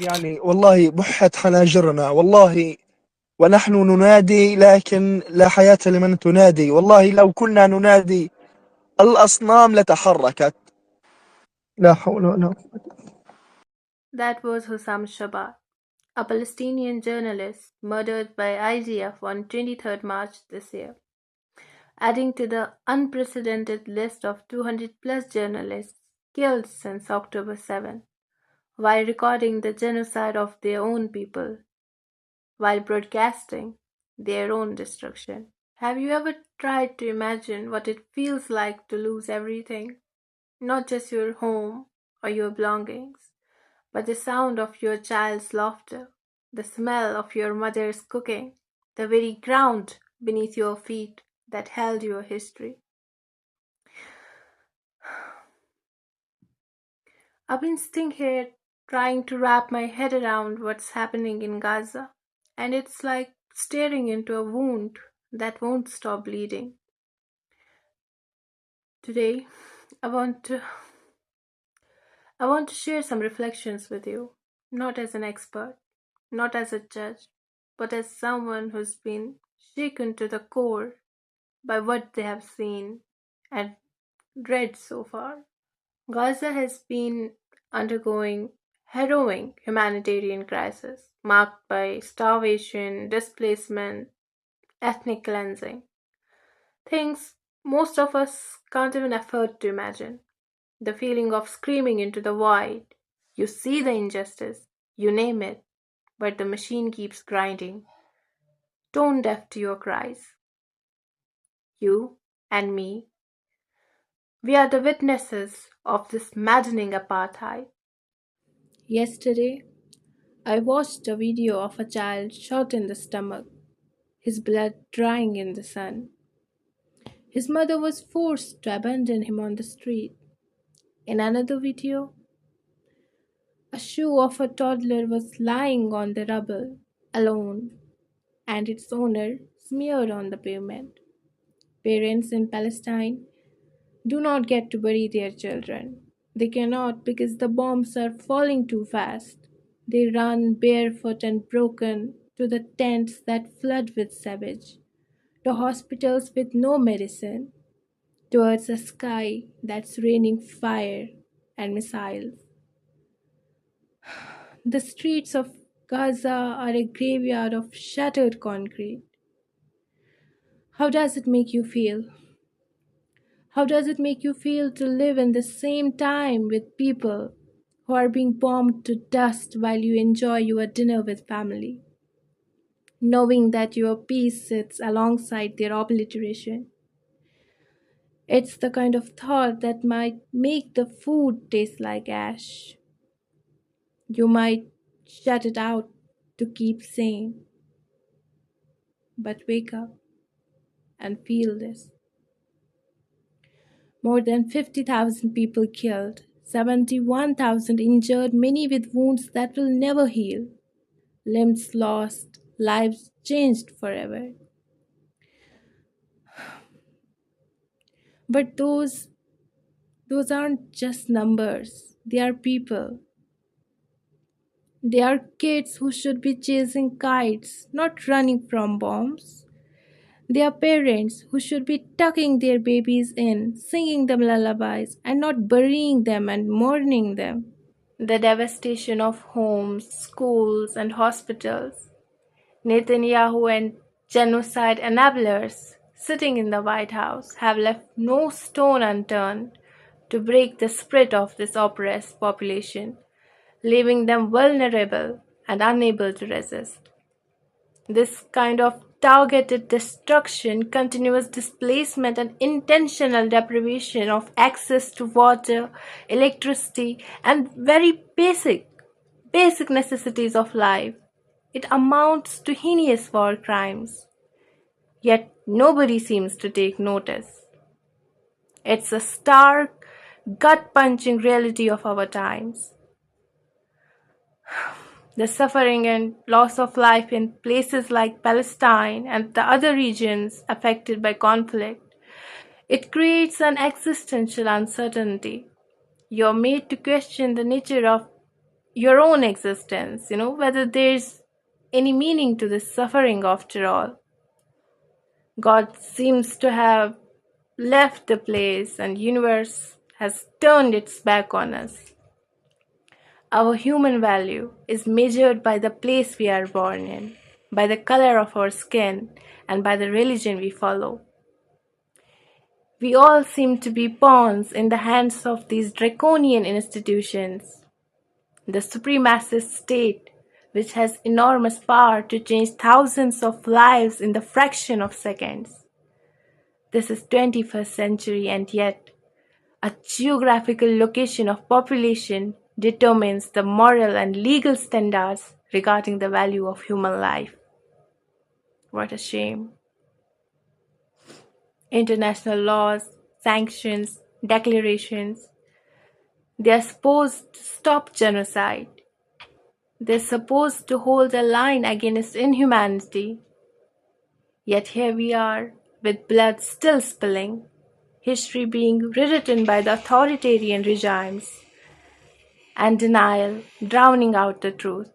يعني والله بحت حناجرنا والله، ونحن ننادي لكن لا حياة لمن تنادي. والله لو كنا ننادي الأصنام لتحركت. لا حول ولا قوة. That was Hussam Shabat, a Palestinian journalist murdered by IDF on 23rd March this year, adding to the unprecedented list of 200 plus journalists killed since October 7, while recording the genocide of their own people, while broadcasting their own destruction. Have you ever tried to imagine what it feels like to lose everything? Not just your home or your belongings, but the sound of your child's laughter, the smell of your mother's cooking, the very ground beneath your feet that held your history. I've been sitting here trying to wrap my head around what's happening in Gaza, and it's like staring into a wound that won't stop bleeding. Today, I want to share some reflections with you, not as an expert, not as a judge, but as someone who's been shaken to the core by what they have seen and read so far. Gaza has been undergoing harrowing humanitarian crisis marked by starvation, displacement, ethnic cleansing. Things most of us can't even afford to imagine. The feeling of screaming into the void. You see the injustice, you name it, but the machine keeps grinding, tone deaf to your cries. You and me, we are the witnesses of this maddening apartheid. Yesterday, I watched a video of a child shot in the stomach, his blood drying in the sun. His mother was forced to abandon him on the street. In another video, a shoe of a toddler was lying on the rubble, alone, and its owner smeared on the pavement. Parents in Palestine do not get to bury their children. They cannot because the bombs are falling too fast. They run barefoot and broken to the tents that flood with sewage, to hospitals with no medicine, towards a sky that's raining fire and missiles. The streets of Gaza are a graveyard of shattered concrete. How does it make you feel? How does it make you feel to live in the same time with people who are being bombed to dust while you enjoy your dinner with family, knowing that your peace sits alongside their obliteration? It's the kind of thought that might make the food taste like ash. You might shut it out to keep sane, but wake up and feel this. More than 50,000 people killed, 71,000 injured, many with wounds that will never heal, limbs lost, lives changed forever. But those aren't just numbers, they are people. They are kids who should be chasing kites, not running from bombs. They are parents who should be tucking their babies in, singing them lullabies, and not burying them and mourning them. The devastation of homes, schools, and hospitals. Netanyahu and genocide enablers sitting in the White House have left no stone unturned to break the spirit of this oppressed population, leaving them vulnerable and unable to resist. This kind of targeted destruction, continuous displacement, and intentional deprivation of access to water, electricity, and very basic necessities of life. It amounts to heinous war crimes. Yet nobody seems to take notice. It's a stark, gut-punching reality of our times. The suffering and loss of life in places like Palestine and the other regions affected by conflict It creates an existential uncertainty. You're made to question the nature of your own existence, whether there's any meaning to this suffering after all. God seems to have left the place and universe has turned its back on us. Our human value is measured by the place we are born in, by the color of our skin, and by the religion we follow. We all seem to be pawns in the hands of these draconian institutions. The supremacist state, which has enormous power to change thousands of lives in the fraction of seconds. This is 21st century, and yet a geographical location of population determines the moral and legal standards regarding the value of human life. What a shame. International laws, sanctions, declarations, they are supposed to stop genocide. They're supposed to hold a line against inhumanity. Yet here we are, with blood still spilling, history being rewritten by the authoritarian regimes, and denial drowning out the truth.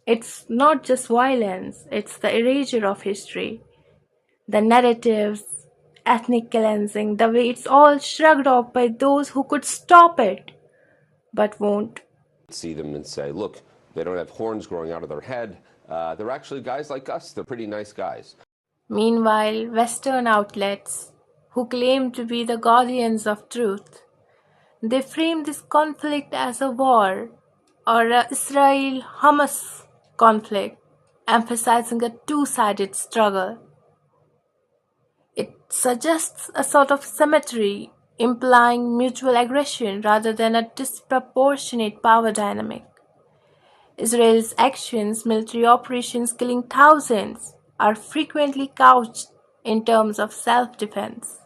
It's not just violence, it's the erasure of history. The narratives, ethnic cleansing, the way it's all shrugged off by those who could stop it, but won't. See them and say, look, they don't have horns growing out of their head. They're actually guys like us. They're pretty nice guys. Meanwhile, Western outlets, who claim to be the guardians of truth, they frame this conflict as a war or a Israel-Hamas conflict, emphasizing a two-sided struggle. It suggests a sort of symmetry, implying mutual aggression rather than a disproportionate power dynamic. Israel's actions, military operations killing thousands, are frequently couched in terms of self-defense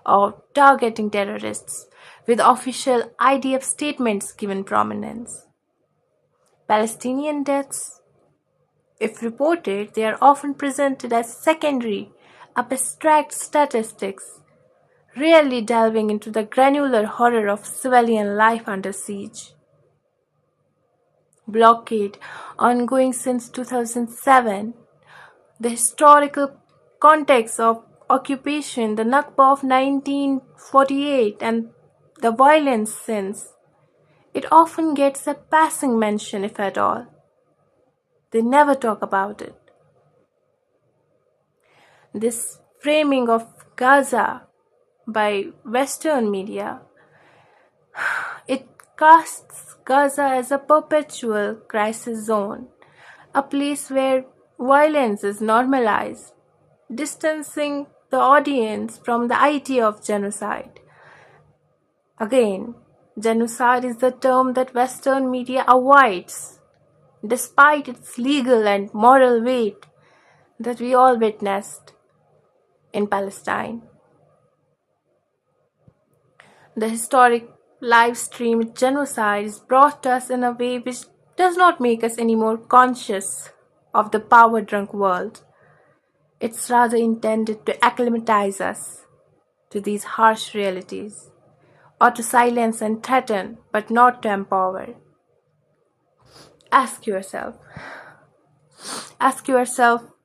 or targeting terrorists, with official IDF statements given prominence. Palestinian deaths, if reported, they are often presented as secondary, abstract statistics, rarely delving into the granular horror of civilian life under siege. Blockade, ongoing since 2007, the historical context of occupation, the Nakba of 1948, and the violence since, it often gets a passing mention, if at all. They never talk about it. This framing of Gaza by Western media, it casts Gaza as a perpetual crisis zone, a place where violence is normalized, distancing the audience from the idea of genocide. Again, genocide is the term that Western media avoids, despite its legal and moral weight that we all witnessed in Palestine. The historic live-streamed genocide is brought to us in a way which does not make us any more conscious of the power-drunk world. It's rather intended to acclimatize us to these harsh realities, or to silence and threaten, but not to empower. Ask yourself,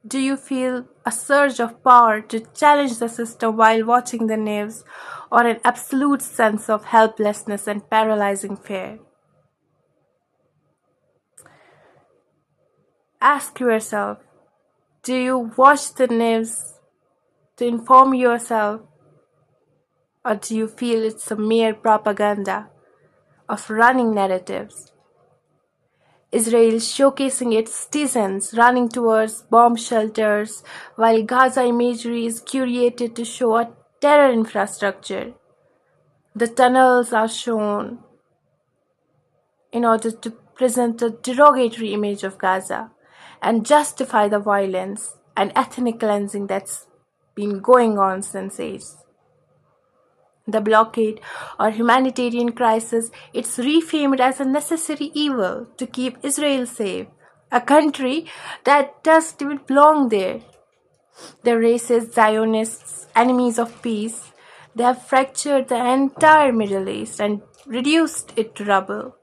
do you feel a surge of power to challenge the system while watching the news, or an absolute sense of helplessness and paralyzing fear? Ask yourself, do you watch the news to inform yourself, or do you feel it's a mere propaganda of running narratives? Israel showcasing its citizens running towards bomb shelters, while Gaza imagery is curated to show a terror infrastructure. The tunnels are shown in order to present a derogatory image of Gaza and justify the violence and ethnic cleansing that's been going on since ages. The blockade or humanitarian crisis, it's reframed as a necessary evil to keep Israel safe, a country that doesn't even belong there. The racist Zionists, enemies of peace, they have fractured the entire Middle East and reduced it to rubble.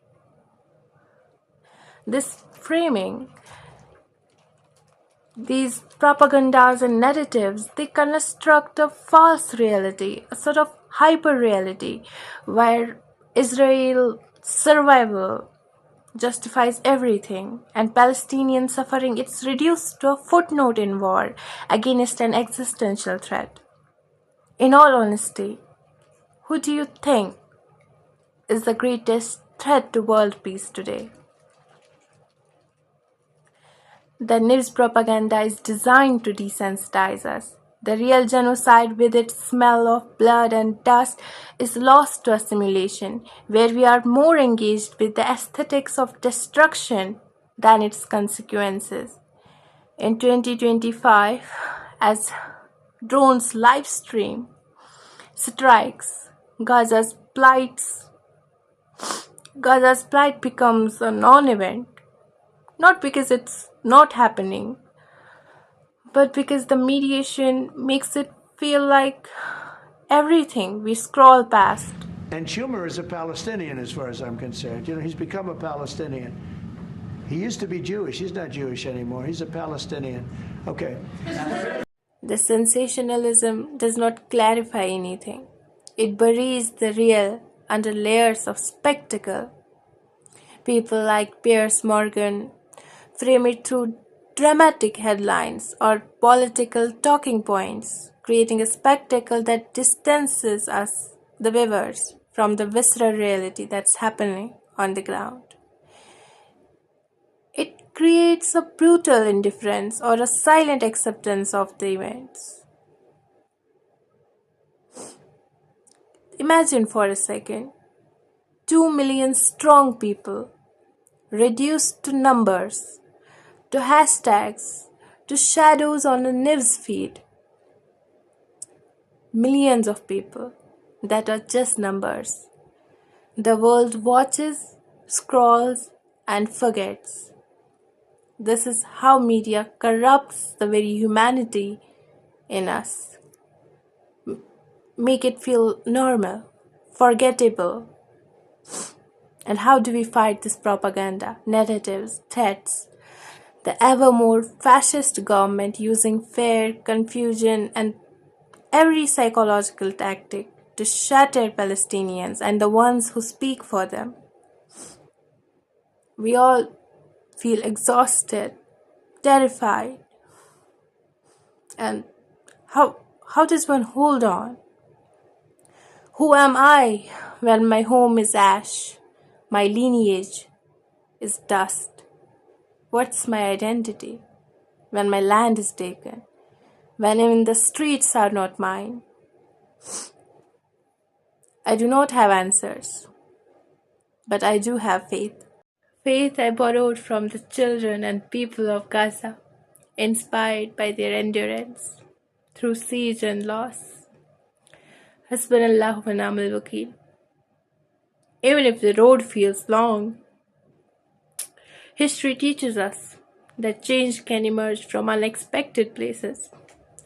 This framing, these propagandas and narratives, they construct a false reality, a sort of hyper reality, where Israel's survival justifies everything, and Palestinian suffering is reduced to a footnote in war against an existential threat. In all honesty, who do you think is the greatest threat to world peace today? The news propaganda is designed to desensitize us. The real genocide, with its smell of blood and dust, is lost to a simulation where we are more engaged with the aesthetics of destruction than its consequences. In 2025, as drones live stream strikes, Gaza's plight becomes a non-event, not because it's not happening, but because the mediation makes it feel like everything we scroll past. And Schumer is a Palestinian as far as I'm concerned. You know, he's become a Palestinian. He used to be Jewish. He's not Jewish anymore. He's a Palestinian. Okay. The sensationalism does not clarify anything. It buries the real under layers of spectacle. People like Piers Morgan frame it through dramatic headlines or political talking points, creating a spectacle that distances us, the viewers, from the visceral reality that's happening on the ground. It creates a brutal indifference or a silent acceptance of the events. Imagine for a second 2 million strong people reduced to numbers, to hashtags, to shadows on a news feed. Millions of people that are just numbers. The world watches, scrolls, and forgets. This is how media corrupts the very humanity in us. Make it feel normal, forgettable. And how do we fight this propaganda, narratives, threats? The ever more fascist government using fear, confusion, and every psychological tactic to shatter Palestinians and the ones who speak for them. We all feel exhausted, terrified. And how does one hold on? Who am I when my home is ash, my lineage is dust? What's my identity when my land is taken, when even the streets are not mine? I do not have answers, but I do have faith. Faith I borrowed from the children and people of Gaza, inspired by their endurance through siege and loss. Hasbunallahu wa ni'mal wakeel. Even if the road feels long, history teaches us that change can emerge from unexpected places,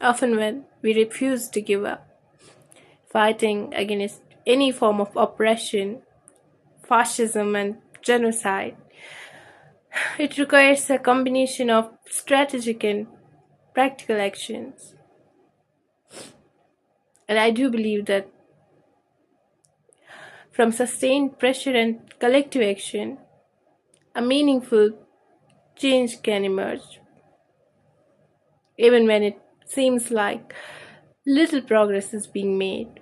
often when we refuse to give up. Fighting against any form of oppression, fascism, and genocide, it requires a combination of strategic and practical actions. And I do believe that from sustained pressure and collective action, a meaningful change can emerge, even when it seems like little progress is being made.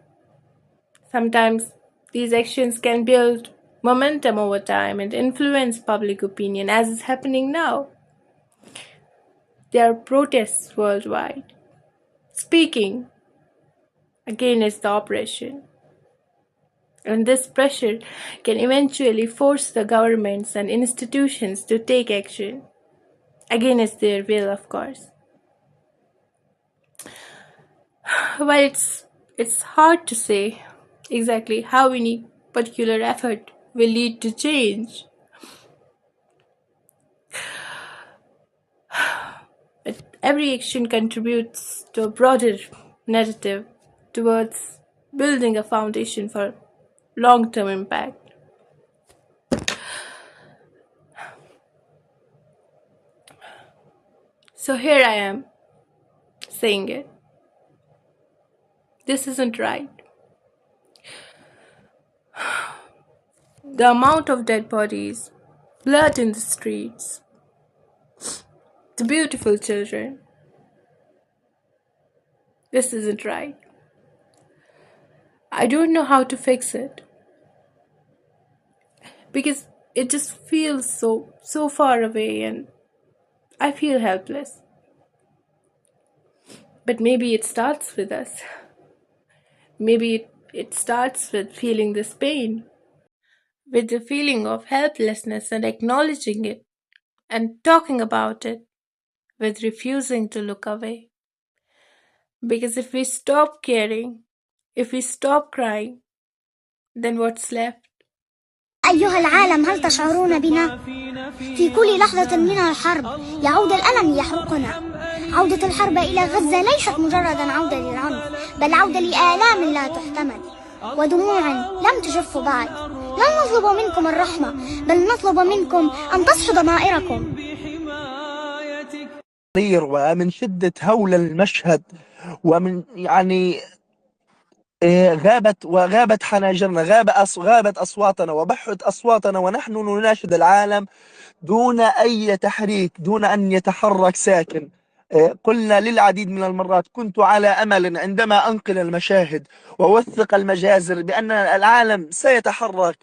Sometimes these actions can build momentum over time and influence public opinion, as is happening now. There are protests worldwide, speaking against the oppression. And this pressure can eventually force the governments and institutions to take action, against their will, of course. While it's hard to say exactly how any particular effort will lead to change, Every action contributes to a broader narrative towards building a foundation for long-term impact. So here I am, saying it. This isn't right. The amount of dead bodies, blood in the streets, the beautiful children. This isn't right. I don't know how to fix it. Because it just feels so far away and I feel helpless. But maybe it starts with us. Maybe it starts with feeling this pain, with the feeling of helplessness and acknowledging it and talking about it, with refusing to look away. Because if we stop caring, if we stop crying, then what's left? أيها العالم، هل تشعرون بنا؟ في كل لحظة من الحرب يعود الألم يحرقنا. عودة الحرب إلى غزة ليست مجرد عودة للعنف، بل عودة لآلام لا تحتمل ودموع لم تجف بعد. لا نطلب منكم الرحمة، بل نطلب منكم أن تصحوا ضمائركم. ومن شدة هول المشهد ومن غابت حناجرنا، غابت أصواتنا وبحت أصواتنا، ونحن نناشد العالم دون أي تحريك، دون أن يتحرك ساكن. قلنا للعديد من المرات، كنت على أمل عندما أنقل المشاهد ووثق المجازر بأن العالم سيتحرك